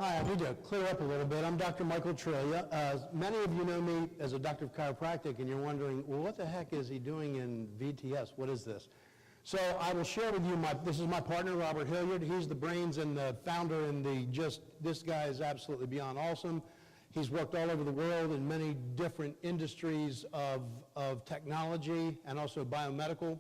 Hi, I need to clear up a little bit. I'm Dr. Michael Trillia. Many of you know me as a doctor of chiropractic, and you're wondering, well, what the heck is he doing in VTS? What is this? So I will share with you, this is my partner, Robert Hilliard. He's the brains and the founder, and this guy is absolutely beyond awesome. He's worked all over the world in many different industries of technology and also biomedical.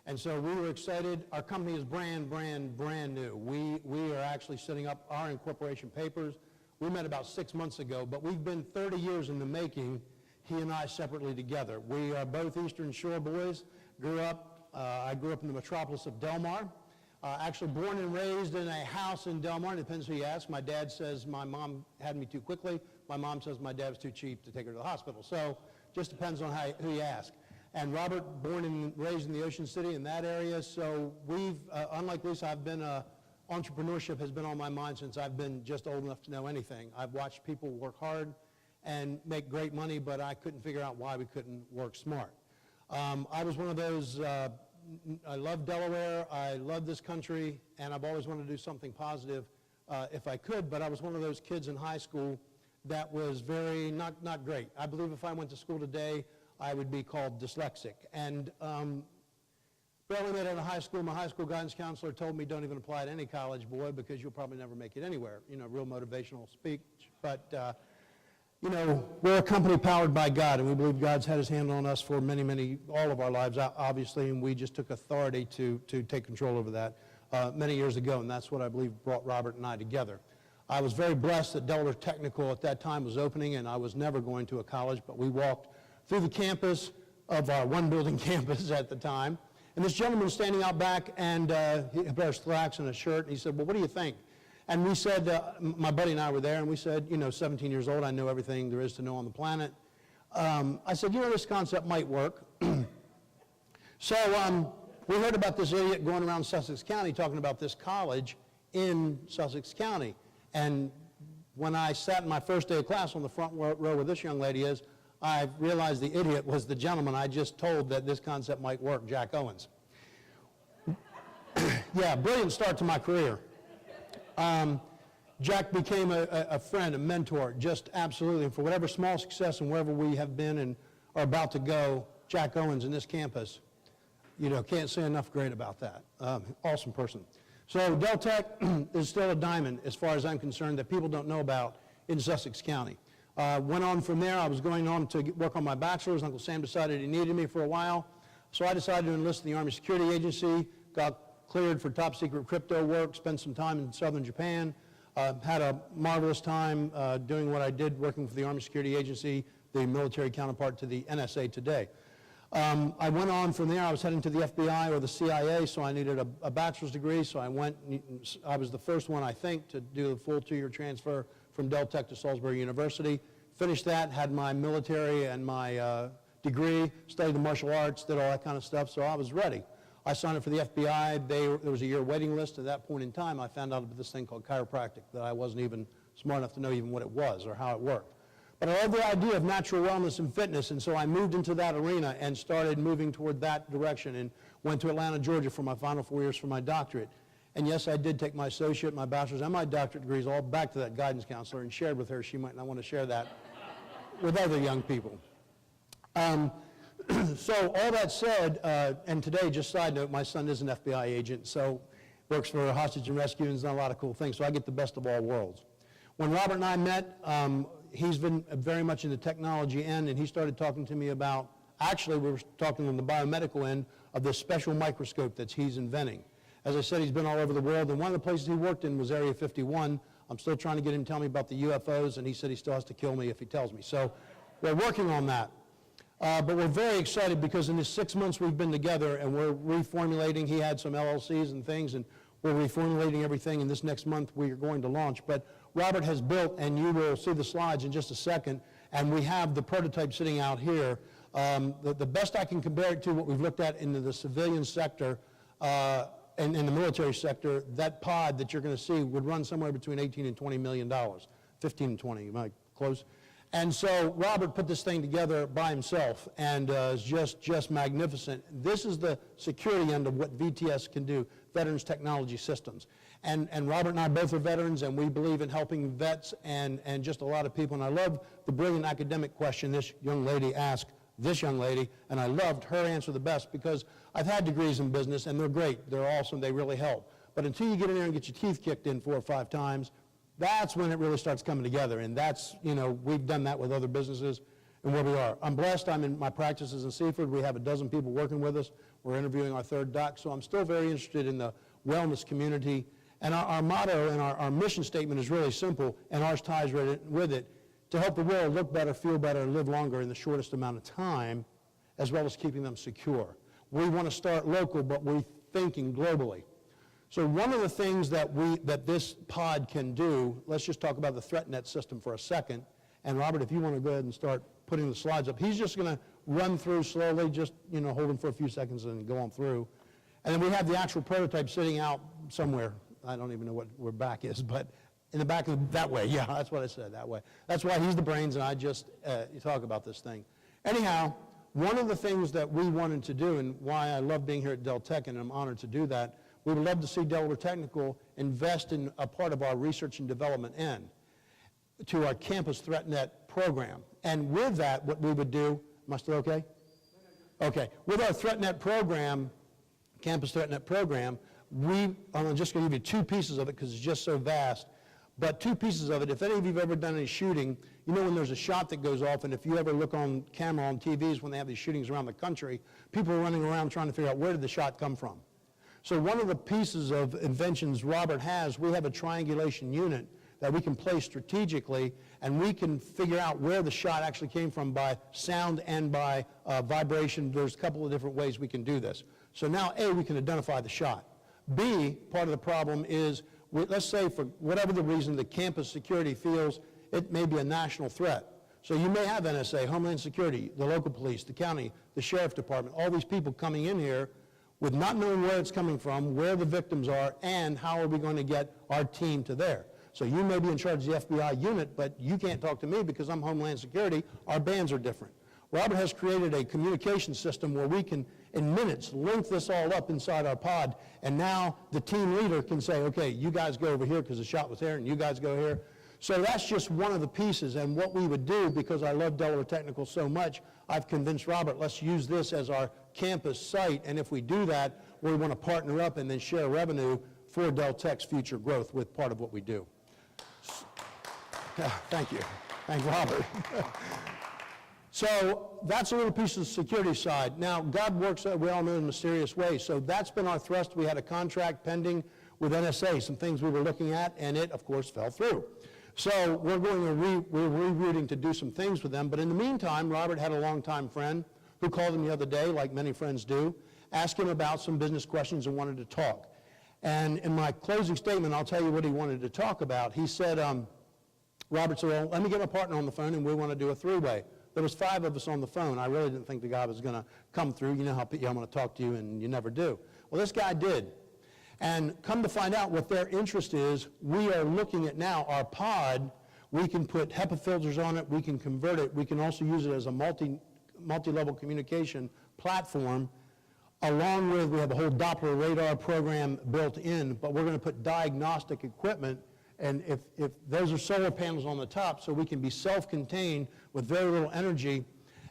And so we were excited. Our company is brand new. We are actually setting up our incorporation papers. We met about 6 months ago, but we've been 30 years in the making, he and I separately together. We are both Eastern Shore boys. I grew up in the metropolis of Delaware. Actually born and raised in a house in Delaware. It depends who you ask. My dad says my mom had me too quickly. My mom says my dad was too cheap to take her to the hospital. So just depends on who you ask. And Robert, born and raised in the Ocean City in that area. So we've, unlike Lisa, entrepreneurship has been on my mind since I've been just old enough to know anything. I've watched people work hard and make great money, but I couldn't figure out why we couldn't work smart. I was one of those, I love Delaware, I love this country, and I've always wanted to do something positive if I could, but I was one of those kids in high school that was very, not great. I believe if I went to school today, I would be called dyslexic. And barely made it out of high school. My high school guidance counselor told me, don't even apply to any college, boy, because you'll probably never make it anywhere. You know, real motivational speech. But, you know, we're a company powered by God, and we believe God's had his hand on us for all of our lives, obviously, and we just took authority to take control over that many years ago, and that's what I believe brought Robert and I together. I was very blessed that Delaware Technical at that time was opening, and I was never going to a college, but we walked through the campus of our one-building campus at the time. And this gentleman was standing out back, and he had a pair of slacks and a shirt, and he said, well, what do you think? And we said, my buddy and I were there, and we said, you know, 17 years old, I know everything there is to know on the planet. I said, you know, this concept might work. So we heard about this idiot going around Sussex County talking about this college in Sussex County. And when I sat in my first day of class on the front row where this young lady is, I realized the idiot was the gentleman I just told that this concept might work, Jack Owens. Yeah, brilliant start to my career. Jack became a friend, a mentor, just absolutely. And for whatever small success and wherever we have been and are about to go, Jack Owens in this campus, you know, can't say enough great about that. Awesome person. So Del Tech is still a diamond as far as I'm concerned that people don't know about in Sussex County. Went on from there. I was going on to work on my bachelor's. Uncle Sam decided he needed me for a while. So I decided to enlist in the Army Security Agency, got cleared for top secret crypto work, spent some time in southern Japan, had a marvelous time doing what I did working for the Army Security Agency, the military counterpart to the NSA today. I went on from there. I was heading to the FBI or the CIA, so I needed a bachelor's degree. So I was the first one, I think, to do the full 2-year transfer from Del Tech to Salisbury University. Finished that, had my military and my degree, studied the martial arts, did all that kind of stuff, so I was ready. I signed up for the FBI. There was a year waiting list. At that point in time, I found out about this thing called chiropractic that I wasn't even smart enough to know even what it was or how it worked. But I love the idea of natural wellness and fitness, and so I moved into that arena and started moving toward that direction and went to Atlanta, Georgia for my final 4 years for my doctorate. And yes, I did take my associate, my bachelor's, and my doctorate degrees all back to that guidance counselor and shared with her. She might not want to share that with other young people. So all that said, and today, just side note, my son is an FBI agent, so works for hostage and rescue and has done a lot of cool things, so I get the best of all worlds. When Robert and I met, he's been very much in the technology end, and he started talking to me about, actually we were talking on the biomedical end of this special microscope that he's inventing. As I said, he's been all over the world, and one of the places he worked in was Area 51. I'm still trying to get him to tell me about the UFOs, and he said he still has to kill me if he tells me. So we're working on that. But we're very excited because in the 6 months we've been together, and we're reformulating. He had some LLCs and things, and we're reformulating everything, and this next month we are going to launch. But Robert has built, and you will see the slides in just a second, and we have the prototype sitting out here. The best I can compare it to what we've looked at in the civilian sector, and in the military sector, that pod that you're going to see would run somewhere between $18 and $20 million, 15 and 20, am I close? And so Robert put this thing together by himself, and is just magnificent. This is the security end of what VTS can do, Veterans Technology Systems. And Robert and I both are veterans, and we believe in helping vets and just a lot of people. And I love the brilliant academic question this young lady asked this young lady, and I loved her answer the best, because I've had degrees in business, and they're great. They're awesome. They really help. But until you get in there and get your teeth kicked in 4 or 5 times, that's when it really starts coming together. And that's, we've done that with other businesses and where we are. I'm blessed. I'm in my practices in Seaford. We have a dozen people working with us. We're interviewing our 3rd doc. So I'm still very interested in the wellness community. And our motto and our mission statement is really simple, and ours ties right with it, to help the world look better, feel better, and live longer in the shortest amount of time, as well as keeping them secure. We want to start local, but we're thinking globally. So one of the things that this pod can do, let's just talk about the ThreatNet system for a second. And Robert, if you want to go ahead and start putting the slides up. He's just going to run through slowly, just hold him for a few seconds and go on through. And then we have the actual prototype sitting out somewhere. I don't even know where back is, but in the back of that way. Yeah, that's what I said, that way. That's why he's the brains and I just talk about this thing. Anyhow, one of the things that we wanted to do, and why I love being here at Del Tech, and I'm honored to do that, we would love to see Delaware Technical invest in a part of our research and development end to our campus ThreatNet program. And with that, what we would do, am I still okay? Okay. With our ThreatNet program, campus ThreatNet program, I'm just going to give you 2 pieces of it because it's just so vast. But 2 pieces of it, if any of you have ever done any shooting, when there's a shot that goes off, and if you ever look on camera on TVs when they have these shootings around the country, people are running around trying to figure out where did the shot come from. So one of the pieces of inventions Robert has, we have a triangulation unit that we can place strategically, and we can figure out where the shot actually came from by sound and by vibration. There's a couple of different ways we can do this. So now, A, we can identify the shot. B, part of the problem is, let's say for whatever the reason the campus security feels it may be a national threat. So you may have NSA, Homeland Security, the local police, the county, the sheriff department, all these people coming in here with not knowing where it's coming from, where the victims are, and how are we going to get our team to there. So you may be in charge of the FBI unit, but you can't talk to me because I'm Homeland Security. Our bands are different. Robert has created a communication system where we can, in minutes, link this all up inside our pod, and now the team leader can say, okay, you guys go over here because the shot was there, and you guys go here. So that's just one of the pieces, and what we would do, because I love Delaware Technical so much, I've convinced Robert, let's use this as our campus site, and if we do that, we want to partner up and then share revenue for Del Tech's future growth with part of what we do. Thank you. Thank Robert. So that's a little piece of the security side. Now, God works, we all know, in mysterious ways. So that's been our thrust. We had a contract pending with NSA, some things we were looking at, and it, of course, fell through. So we're rerouting to do some things with them. But in the meantime, Robert had a longtime friend who called him the other day, like many friends do, asked him about some business questions and wanted to talk. And in my closing statement, I'll tell you what he wanted to talk about. He said, Robert said, well, let me get my partner on the phone, and we want to do a 3-way. There was 5 of us on the phone. I really didn't think the guy was going to come through. You know how I'm going to talk to you, and you never do. Well, this guy did. And come to find out what their interest is, we are looking at now our pod. We can put HEPA filters on it. We can convert it. We can also use it as a multi-level communication platform. Along with, we have a whole Doppler radar program built in, but we're going to put diagnostic equipment. And if those are solar panels on the top, so we can be self-contained with very little energy.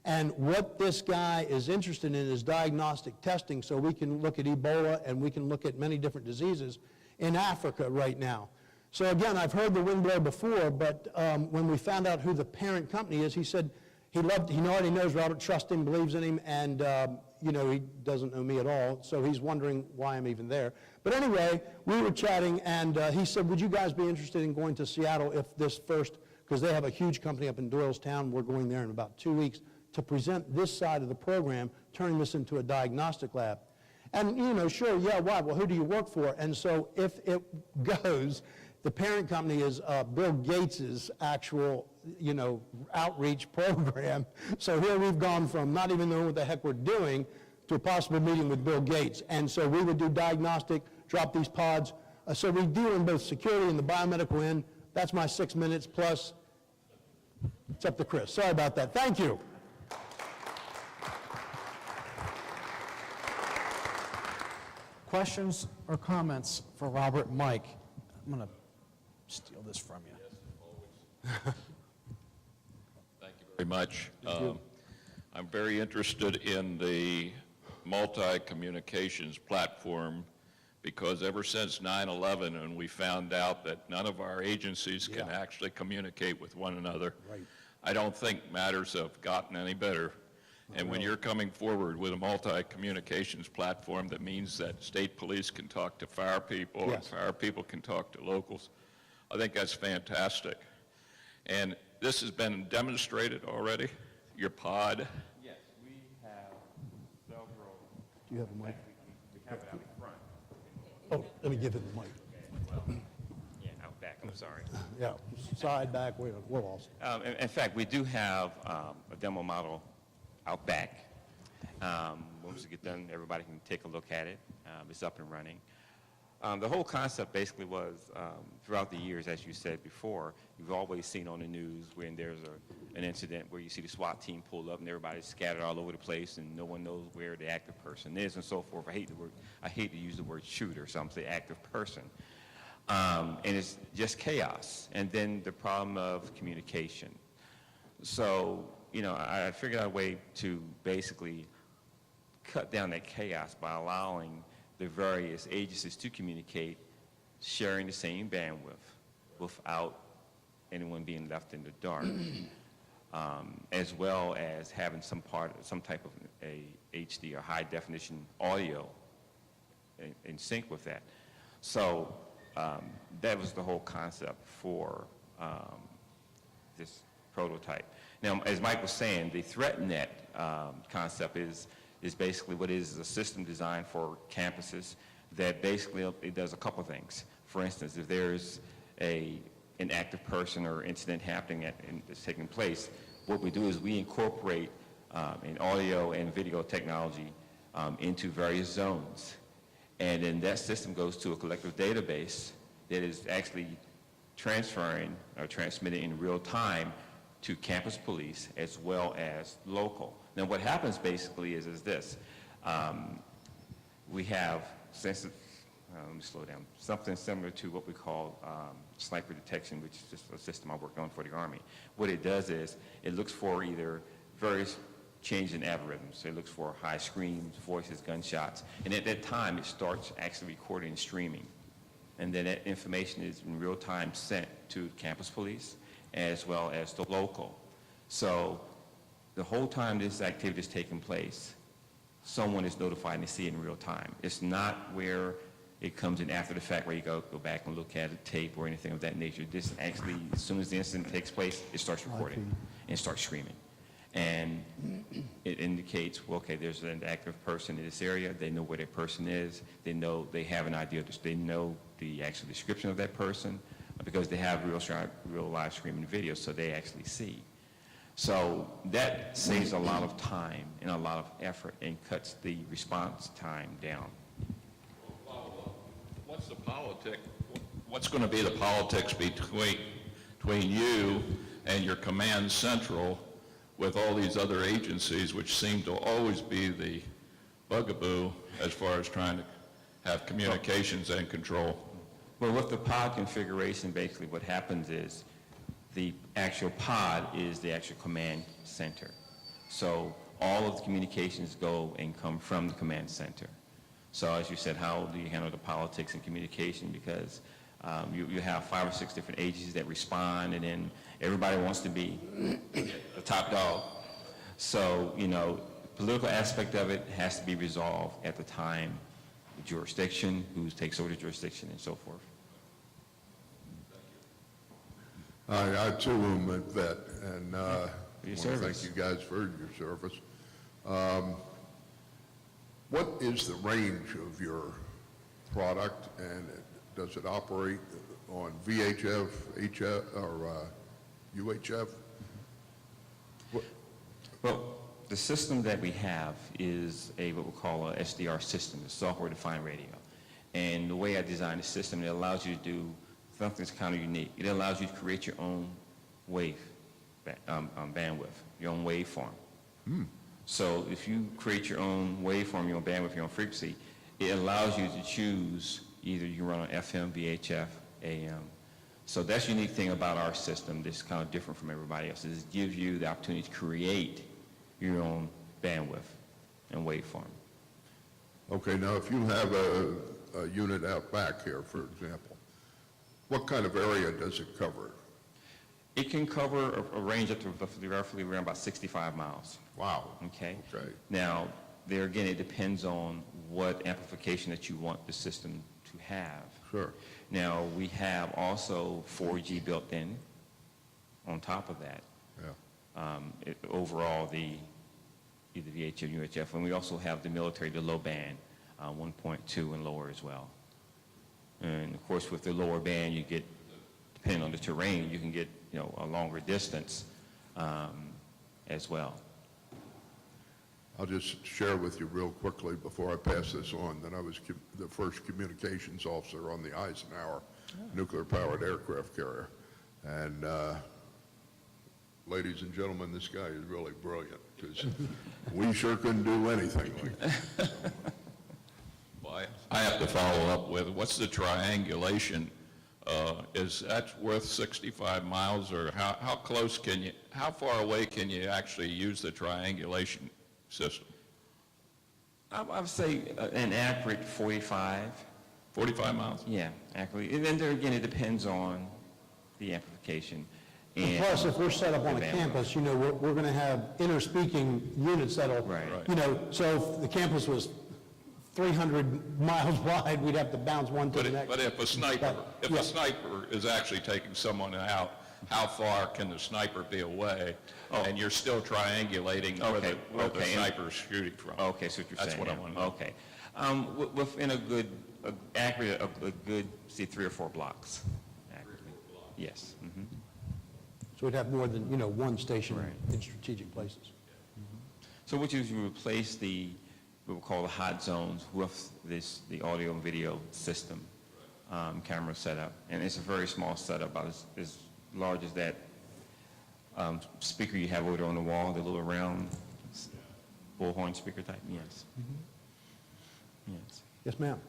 And what this guy is interested in is diagnostic testing, so we can look at Ebola and we can look at many different diseases in Africa right now. So again, I've heard the wind blow before, but when we found out who the parent company is, he said he already knows Robert, trusts him, believes in him, and he doesn't know me at all, so he's wondering why I'm even there. But anyway, we were chatting, and he said, would you guys be interested in going to Seattle if this first, because they have a huge company up in Doylestown, we're going there in about 2 weeks, to present this side of the program, turning this into a diagnostic lab. And, sure, yeah, why? Well, who do you work for? And so if it goes, the parent company is Bill Gates's actual, outreach program. So here we've gone from not even knowing what the heck we're doing to a possible meeting with Bill Gates. And so we would do diagnostic, drop these pods. So we deal in both security and the biomedical end. That's my 6 minutes plus It's up to Chris. Sorry about that. Thank you. Questions or comments for Robert and Mike? I'm going to steal this from you. Yes, always. Thank you very much. I'm very interested in the multi-communications platform because ever since 9/11, and we found out that none of our agencies can actually communicate with one another, I don't think matters have gotten any better. And when you're coming forward with a multi-communications platform, that means that state police can talk to fire people, and fire people can talk to locals, I think that's fantastic. And this has been demonstrated already, your pod. Yes, we have several. Do you have a mic? We have it out front. Oh, let me give it the mic. Yeah, out back, I'm sorry. Yeah, side, back, we're lost. In fact, we do have a demo model out back. Once we get done, everybody can take a look at it. It's up and running. The whole concept basically was, throughout the years, as you said before, you've always seen on the news when there's an incident where you see the SWAT team pull up and everybody's scattered all over the place and no one knows where the active person is and so forth. I hate to use the word shooter, so I'm saying active person. And it's just chaos. And then the problem of communication. So, you know, I figured out a way to basically cut down that chaos by allowing the various agencies to communicate, sharing the same bandwidth without anyone being left in the dark, as well as having some type of a HD or high definition audio in sync with that. So that was the whole concept for this prototype. Now, as Mike was saying, the ThreatNet concept is basically what is a system designed for campuses that basically it does a couple things. For instance, if there's an active person or incident happening that's taking place, what we do is we incorporate an audio and video technology into various zones. And then that system goes to a collective database that is actually transferring or transmitting in real time to campus police as well as local. Now what happens basically is this. We have, let me slow down, something similar to what we call sniper detection, which is just a system I worked on for the Army. What it does is it looks for either various changes in algorithms. So it looks for high screams, voices, gunshots, and at that time it starts actually recording and streaming. And then that information is in real time sent to campus police as well as the local. So the whole time this activity is taking place, someone is notified and they see it in real time. It's not where it comes in after the fact where you go back and look at a tape or anything of that nature. This actually, as soon as the incident takes place, it starts recording and it starts streaming. And it indicates, well, okay, there's an active person in this area. They know where that person is. They know, they have an idea. They know the actual description of that person because they have real live streaming video, so they actually see. So that saves a lot of time and a lot of effort and cuts the response time down. What's the politic? What's going to be the politics between you and your command central with all these other agencies, which seem to always be the bugaboo as far as trying to have communications and control? Well, with the pod configuration, basically what happens is the actual pod is the actual command center. So all of the communications go and come from the command center. So as you said, how do you handle the politics and communication? Because you have 5 or 6 different agencies that respond, and then everybody wants to be the top dog. So, you know, the political aspect of it has to be resolved at the time, the jurisdiction, who takes over the jurisdiction, and so forth. I too am a vet, and I want to thank you guys for your service. What is the range of your product, and does it operate on VHF, HF, or UHF? Well, the system that we have is what we call a SDR system, a software-defined radio. And the way I designed the system, it allows you to do something that's kind of unique. It allows you to create your own wave bandwidth, your own waveform. So if you create your own waveform, your own bandwidth, your own frequency, it allows you to choose either you run on FM, VHF, AM. So that's the unique thing about our system that's kind of different from everybody else, is it gives you the opportunity to create your own bandwidth and waveform. Okay, now if you have a unit out back here, for example, what kind of area does it cover? It can cover a range up to roughly around about 65 miles. Wow. Okay? Okay. Now, there again, it depends on what amplification that you want the system to have. Sure. Now, we have also 4G built in on top of that. Yeah. Overall, either VHF or UHF, and we also have the military, the low band, 1.2 and lower as well. And of course, with the lower band, you get, depending on the terrain, you can get, a longer distance as well. I'll just share with you real quickly before I pass this on that I was the first communications officer on the Eisenhower nuclear-powered aircraft carrier. And ladies and gentlemen, this guy is really brilliant because we sure couldn't do anything like that. Well, I have to follow up with, what's the triangulation? Is that worth 65 miles, or how close can you, how far away can you actually use the triangulation system? I would say an accurate 45. 45 miles? Yeah, accurately. And then there again, it depends on the amplification. And Plus, if we're set up on a the bandwidth. campus, we're going to have inter-speaking units that'll, Right. so if the campus was 300 miles wide, we'd have to bounce one to the next. But if a sniper, Yeah. a sniper is actually taking someone out, how far can the sniper be away? Oh. And you're still triangulating where Okay, the okay. sniper's shooting from. Okay, so what you're That's saying. what I yeah. want to know. Okay. Within a good, say, 3 or 4 blocks. Accurately. Yes. Mm-hmm. So we'd have more than, one station Right. in strategic places. So what you replace what we call the hot zones with the audio and video system camera setup. And it's a very small setup, about as large as that speaker you have over there on the wall, the little round bullhorn speaker type. Yes. Yes. Yes, ma'am.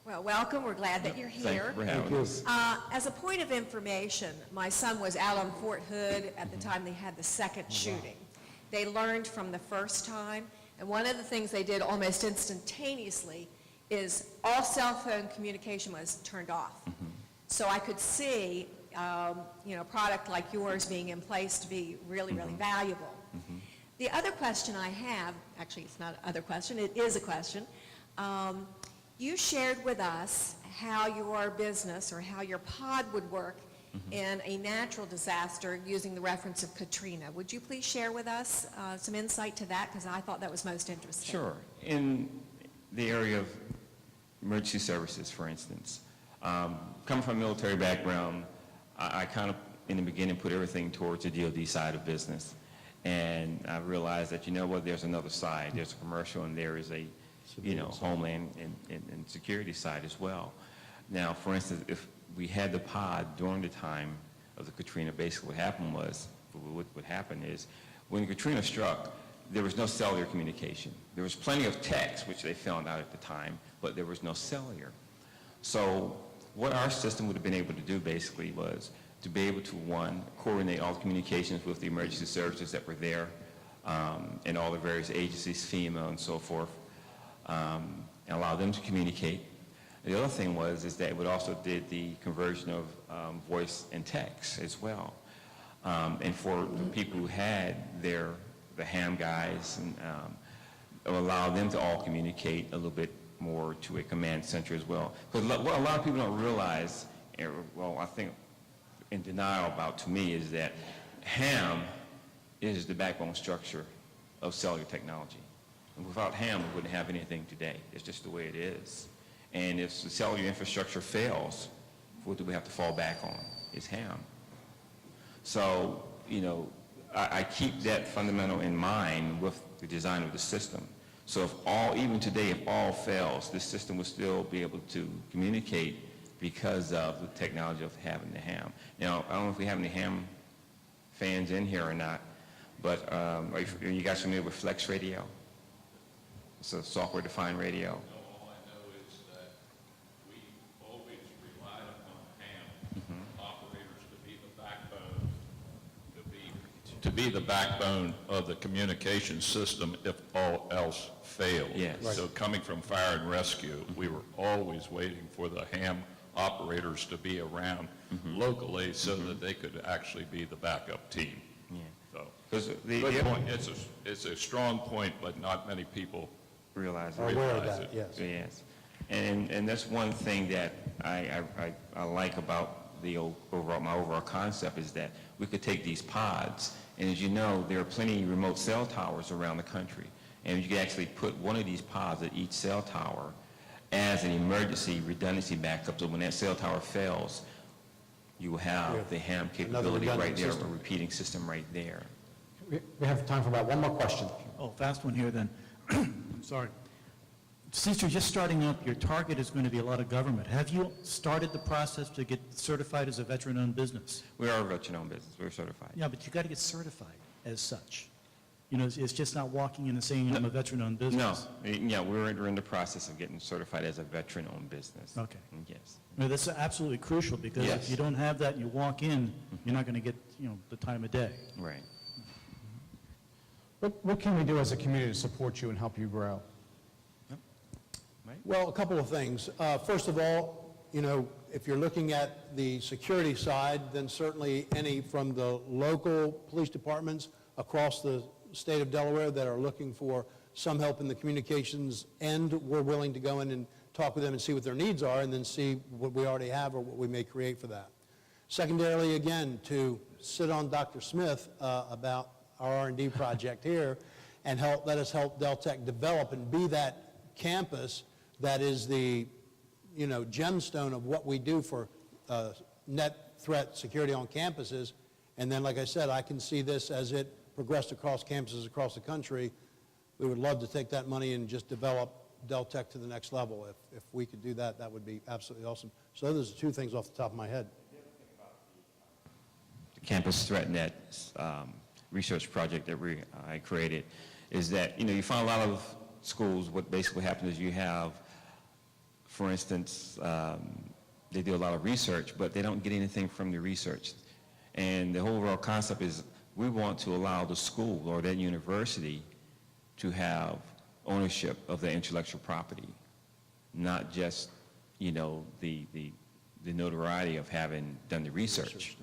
Well, welcome. We're glad that you're Thank you here. for having you. us. As a point of information, my son was out on Fort Hood at the time they had the second shooting. They learned from the first time, and one of the things they did almost instantaneously is all cell phone communication was turned off. So I could see, a product like yours being in place to be really, really valuable. The other question I have, actually it's not another question, it is a question. You shared with us how your business or how your pod would work in a natural disaster using the reference of Katrina. Would you please share with us some insight to that? Because I thought that was most interesting. Sure. In the area of emergency services, for instance, coming from a military background, I kind of, in the beginning, put everything towards the DoD side of business. And I realized that, there's another side. There's a commercial and there is a, homeland and security side as well. Now, for instance, if we had the pod during the time of the Katrina, basically what would happen is, when Katrina struck, there was no cellular communication. There was plenty of text, which they found out at the time, but there was no cellular. So what our system would have been able to do basically was to be able to, one, coordinate all the communications with the emergency services that were there, and all the various agencies, FEMA and so forth, and allow them to communicate. The other thing is that it would also did the conversion of voice and text as well. And for the people who had the ham guys, and it would allow them to all communicate a little bit more to a command center as well. Because what a lot of people don't realize, I think in denial about to me, is that ham is the backbone structure of cellular technology. And without ham, we wouldn't have anything today. It's just the way it is. And if the cellular infrastructure fails, what do we have to fall back on? It's ham. So, I keep that fundamental in mind with the design of the system. So even today, if all fails, this system will still be able to communicate because of the technology of having the ham. Now, I don't know if we have any ham fans in here or not, but are you guys familiar with Flex Radio? It's a software-defined radio. All I know is that we always relied upon ham operators to be the backbone, to be the backbone of the communication system if all else failed. Yes. Right. So coming from fire and rescue, we were always waiting for the ham operators to be around locally so that they could actually be the backup team. Yeah. So, 'Cause good point. It's a strong point, but not many people realize Are it. aware of Realize that, it. yes. Yes, and that's one thing that I like about the my overall concept is that we could take these pods, and as you know, there are plenty of remote cell towers around the country, and you can actually put one of these pods at each cell tower as an emergency redundancy backup, so when that cell tower fails, you will have the ham capability right redundant there, a system. repeating system right there. We have time for about one more question. Oh, fast one here then. I'm sorry. Since you're just starting up, your target is going to be a lot of government. Have you started the process to get certified as a veteran-owned business? We are a veteran-owned business, we're certified. Yeah, but you got to get certified as such. You know, it's just not walking in and saying, I'm a veteran-owned business. No, yeah, we're in the process of getting certified as a veteran-owned business. Okay. Yes. No, that's absolutely crucial, because Yes. if you don't have that and you walk in, you're not going to get, the time of day. Right. What can we do as a community to support you and help you grow? Well, a couple of things. First of all, if you're looking at the security side, then certainly any from the local police departments across the state of Delaware that are looking for some help in the communications end, we're willing to go in and talk with them and see what their needs are, and then see what we already have or what we may create for that. Secondarily, again, to sit on Dr. Smith about our R&D project here and let us help Deltec develop and be that campus that is the, gemstone of what we do for net threat security on campuses. And then, like I said, I can see this as it progressed across campuses across the country. We would love to take that money and just develop Deltec to the next level. If we could do that, that would be absolutely awesome. So those are two things off the top of my head. The Campus ThreatNet research project that I created is that, you find a lot of schools, what basically happens is you have, for instance, they do a lot of research, but they don't get anything from the research. And the whole overall concept is we want to allow the school or that university to have ownership of the intellectual property, not just, the notoriety of having done the research.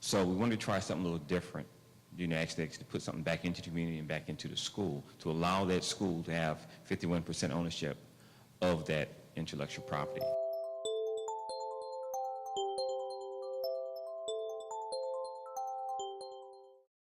So we wanted to try something a little different, actually to put something back into the community and back into the school to allow that school to have 51% ownership of that intellectual property.